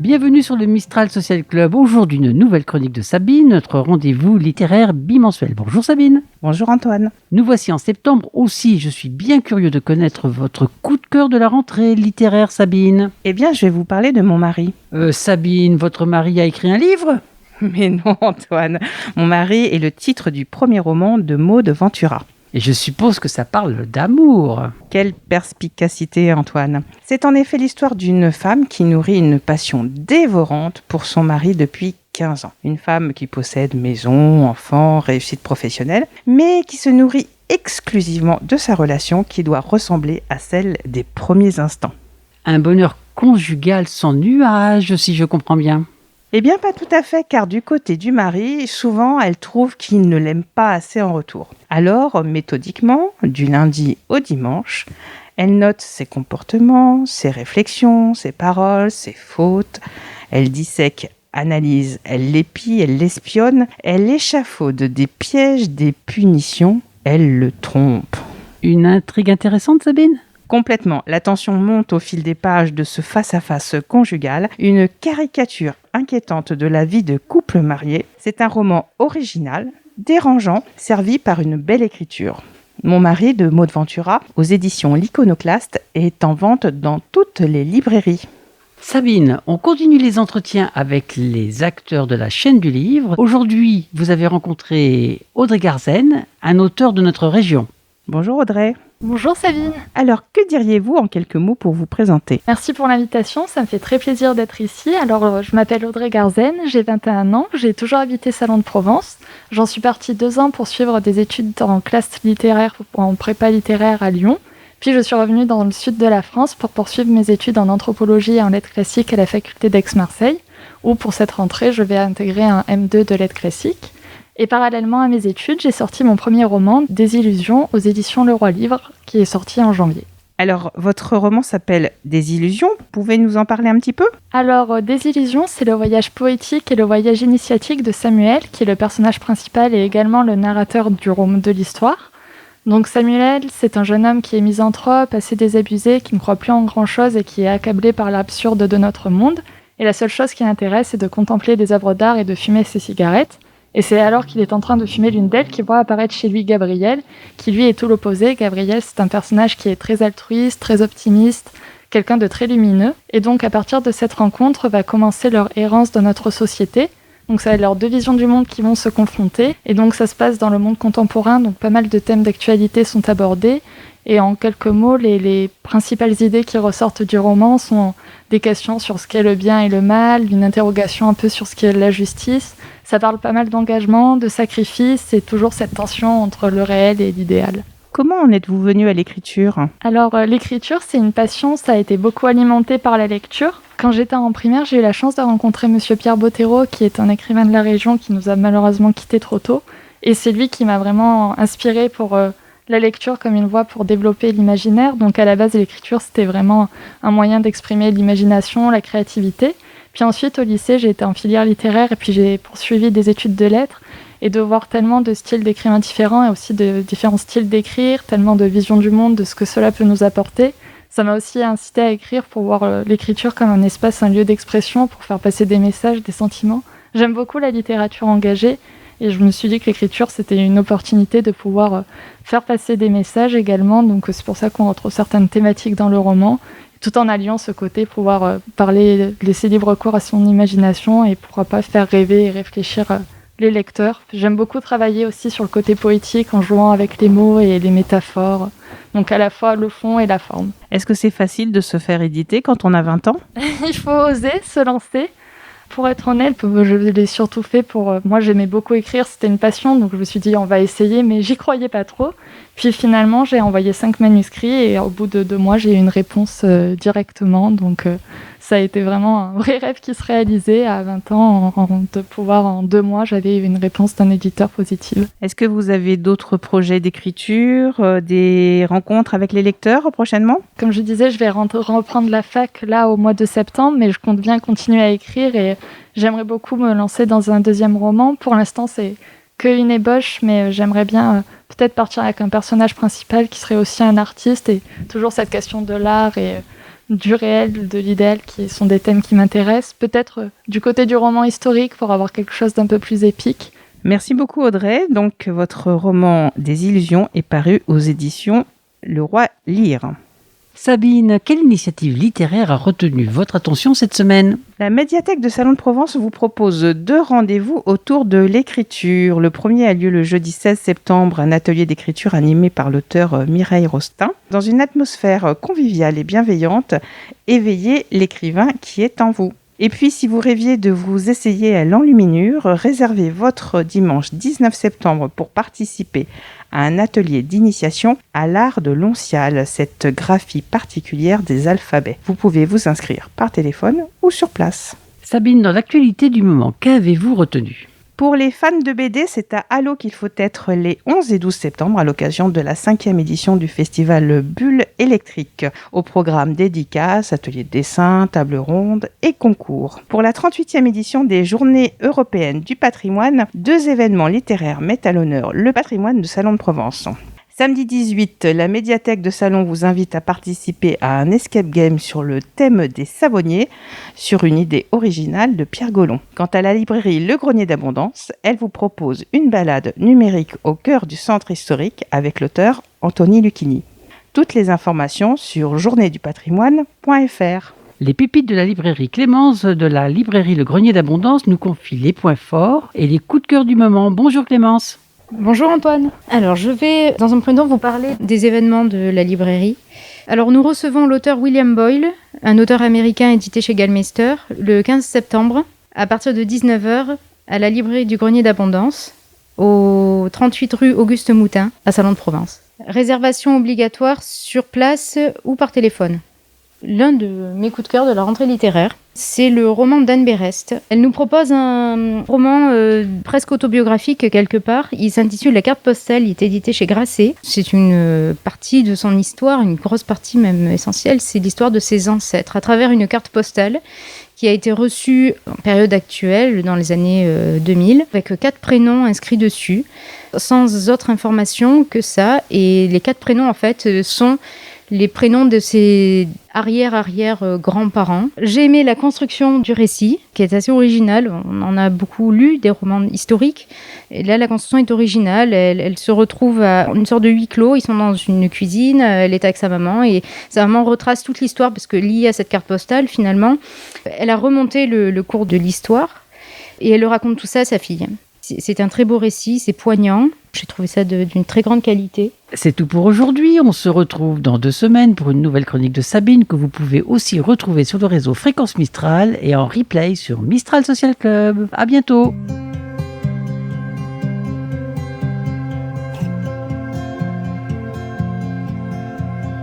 Bienvenue sur le Mistral Social Club. Aujourd'hui, une nouvelle chronique de Sabine, notre rendez-vous littéraire bimensuel. Bonjour Sabine. Bonjour Antoine. Nous voici en septembre aussi. Je suis bien curieux de connaître votre coup de cœur de la rentrée littéraire, Sabine. Eh bien, je vais vous parler de mon mari. Sabine, votre mari a écrit un livre ? Mais non Antoine, mon mari est le titre du premier roman de Maud Ventura. Et je suppose que ça parle d'amour. Quelle perspicacité, Antoine. C'est en effet l'histoire d'une femme qui nourrit une passion dévorante pour son mari depuis 15 ans. Une femme qui possède maison, enfants, réussite professionnelle, mais qui se nourrit exclusivement de sa relation qui doit ressembler à celle des premiers instants. Un bonheur conjugal sans nuage, si je comprends bien. Eh bien, pas tout à fait, car du côté du mari, souvent, elle trouve qu'il ne l'aime pas assez en retour. Alors, méthodiquement, du lundi au dimanche, elle note ses comportements, ses réflexions, ses paroles, ses fautes. Elle dissèque, analyse, elle l'épie, elle l'espionne, elle échafaude des pièges, des punitions, elle le trompe. Une intrigue intéressante, Sabine ? Complètement. La tension monte au fil des pages de ce face-à-face conjugal, une caricature inquiétante de la vie de couple marié. C'est un roman original, dérangeant, servi par une belle écriture. Mon mari de Maud Ventura, aux éditions L'Iconoclaste, est en vente dans toutes les librairies. Sabine, on continue les entretiens avec les acteurs de la chaîne du livre. Aujourd'hui, vous avez rencontré Audrey Garzen, un auteur de notre région. Bonjour Audrey. Bonjour Sabine. Alors, que diriez-vous en quelques mots pour vous présenter ? Merci pour l'invitation, ça me fait très plaisir d'être ici. Alors, je m'appelle Audrey Garzen, j'ai 21 ans, j'ai toujours habité Salon de Provence. J'en suis partie 2 ans pour suivre des études en classe littéraire, en prépa littéraire à Lyon. Puis je suis revenue dans le sud de la France pour poursuivre mes études en anthropologie et en lettres classiques à la faculté d'Aix-Marseille, où pour cette rentrée, je vais intégrer un M2 de lettres classiques. Et parallèlement à mes études, j'ai sorti mon premier roman, Désillusions, aux éditions Le Roi Livre, qui est sorti en janvier. Alors, votre roman s'appelle Désillusions. Pouvez nous en parler un petit peu ? Alors, Désillusions, c'est le voyage poétique et le voyage initiatique de Samuel, qui est le personnage principal et également le narrateur du roman de l'histoire. Donc Samuel, c'est un jeune homme qui est misanthrope, assez désabusé, qui ne croit plus en grand-chose et qui est accablé par l'absurde de notre monde. Et la seule chose qui l'intéresse, c'est de contempler des œuvres d'art et de fumer ses cigarettes. Et c'est alors qu'il est en train de fumer l'une d'elles qu'il voit apparaître chez lui Gabriel, qui lui est tout l'opposé. Gabriel, c'est un personnage qui est très altruiste, très optimiste, quelqu'un de très lumineux. Et donc, à partir de cette rencontre, va commencer leur errance dans notre société. Donc, ça va être leurs 2 visions du monde qui vont se confronter. Et donc, ça se passe dans le monde contemporain, donc pas mal de thèmes d'actualité sont abordés. Et en quelques mots, les principales idées qui ressortent du roman sont des questions sur ce qu'est le bien et le mal, une interrogation un peu sur ce qu'est la justice. Ça parle pas mal d'engagement, de sacrifice, et toujours cette tension entre le réel et l'idéal. Comment en êtes-vous venu à l'écriture ? Alors, l'écriture, c'est une passion, ça a été beaucoup alimenté par la lecture. Quand j'étais en primaire, j'ai eu la chance de rencontrer Monsieur Pierre Bottero, qui est un écrivain de la région qui nous a malheureusement quittés trop tôt. Et c'est lui qui m'a vraiment inspirée pour la lecture comme une voie pour développer l'imaginaire. Donc à la base, l'écriture, c'était vraiment un moyen d'exprimer l'imagination, la créativité. Puis ensuite, au lycée, j'ai été en filière littéraire et puis j'ai poursuivi des études de lettres. Et de voir tellement de styles d'écrivain différents et aussi de différents styles d'écrire, tellement de visions du monde, de ce que cela peut nous apporter, ça m'a aussi incité à écrire pour voir l'écriture comme un espace, un lieu d'expression, pour faire passer des messages, des sentiments. J'aime beaucoup la littérature engagée et je me suis dit que l'écriture, c'était une opportunité de pouvoir faire passer des messages également. Donc c'est pour ça qu'on retrouve certaines thématiques dans le roman, tout en alliant ce côté, pouvoir parler, laisser libre cours à son imagination et pourquoi pas faire rêver et réfléchir les lecteurs. J'aime beaucoup travailler aussi sur le côté poétique en jouant avec les mots et les métaphores, donc à la fois le fond et la forme. Est-ce que c'est facile de se faire éditer quand on a 20 ans ? Il faut oser se lancer. Pour être honnête, je l'ai surtout fait pour... Moi, j'aimais beaucoup écrire, c'était une passion, donc je me suis dit, on va essayer, mais j'y croyais pas trop. Puis finalement, j'ai envoyé 5 manuscrits et au bout de 2 mois, j'ai eu une réponse directement. Donc ça a été vraiment un vrai rêve qui se réalisait à 20 ans, de pouvoir en 2 mois, j'avais eu une réponse d'un éditeur positive. Est-ce que vous avez d'autres projets d'écriture, des rencontres avec les lecteurs prochainement ? Comme je disais, je vais reprendre la fac là au mois de septembre, mais je compte bien continuer à écrire et j'aimerais beaucoup me lancer dans un 2e roman. Pour l'instant, c'est qu'une ébauche, mais j'aimerais bien peut-être partir avec un personnage principal qui serait aussi un artiste et toujours cette question de l'art et du réel, de l'idéal, qui sont des thèmes qui m'intéressent. Peut-être du côté du roman historique pour avoir quelque chose d'un peu plus épique. Merci beaucoup Audrey. Donc votre roman Des illusions est paru aux éditions Le Roi Lyre. Sabine, quelle initiative littéraire a retenu votre attention cette semaine ? La médiathèque de Salon de Provence vous propose 2 rendez-vous autour de l'écriture. Le premier a lieu le jeudi 16 septembre, un atelier d'écriture animé par l'auteur Mireille Rostin. Dans une atmosphère conviviale et bienveillante, éveillez l'écrivain qui est en vous. Et puis, si vous rêviez de vous essayer à l'enluminure, réservez votre dimanche 19 septembre pour participer à un atelier d'initiation à l'art de l'onciale, cette graphie particulière des alphabets. Vous pouvez vous inscrire par téléphone ou sur place. Sabine, dans l'actualité du moment, qu'avez-vous retenu ? Pour les fans de BD, c'est à Allo qu'il faut être les 11 et 12 septembre à l'occasion de la 5e édition du festival Bulle électrique. Au programme dédicaces, ateliers de dessin, table ronde et concours. Pour la 38e édition des Journées européennes du patrimoine, 2 événements littéraires mettent à l'honneur le patrimoine de Salon de Provence. Samedi 18, la médiathèque de Salon vous invite à participer à un escape game sur le thème des savonniers, sur une idée originale de Pierre Gollon. Quant à la librairie Le Grenier d'Abondance, elle vous propose une balade numérique au cœur du centre historique avec l'auteur Anthony Lucchini. Toutes les informations sur journéedupatrimoine.fr. Les pépites de la librairie Clémence de la librairie Le Grenier d'Abondance nous confient les points forts et les coups de cœur du moment. Bonjour Clémence. Bonjour Antoine. Alors, je vais dans un premier temps vous parler des événements de la librairie. Alors, nous recevons l'auteur William Boyle, un auteur américain édité chez Gallmeister, le 15 septembre, à partir de 19h, à la librairie du Grenier d'Abondance, au 38 rue Auguste Moutin, à Salon de Provence. Réservation obligatoire sur place ou par téléphone. L'un de mes coups de cœur de la rentrée littéraire, c'est le roman d'Anne Berest. Elle nous propose un roman presque autobiographique quelque part. Il s'intitule La carte postale, il est édité chez Grasset. C'est une partie de son histoire, une grosse partie même essentielle, c'est l'histoire de ses ancêtres à travers une carte postale qui a été reçue en période actuelle, dans les années 2000, avec 4 prénoms inscrits dessus, sans autre information que ça. Et les 4 prénoms, en fait, sont les prénoms de ses arrière-grands-parents. J'ai aimé la construction du récit, qui est assez originale. On en a beaucoup lu, des romans historiques. Et là, la construction est originale. Elle se retrouve à une sorte de huis clos. Ils sont dans une cuisine, elle est avec sa maman, et sa maman retrace toute l'histoire, parce que liée à cette carte postale, finalement, elle a remonté le cours de l'histoire, et elle raconte tout ça à sa fille. C'est un très beau récit, c'est poignant. J'ai trouvé ça d'une très grande qualité. C'est tout pour aujourd'hui. On se retrouve dans 2 semaines pour une nouvelle chronique de Sabine que vous pouvez aussi retrouver sur le réseau Fréquence Mistral et en replay sur Mistral Social Club. À bientôt.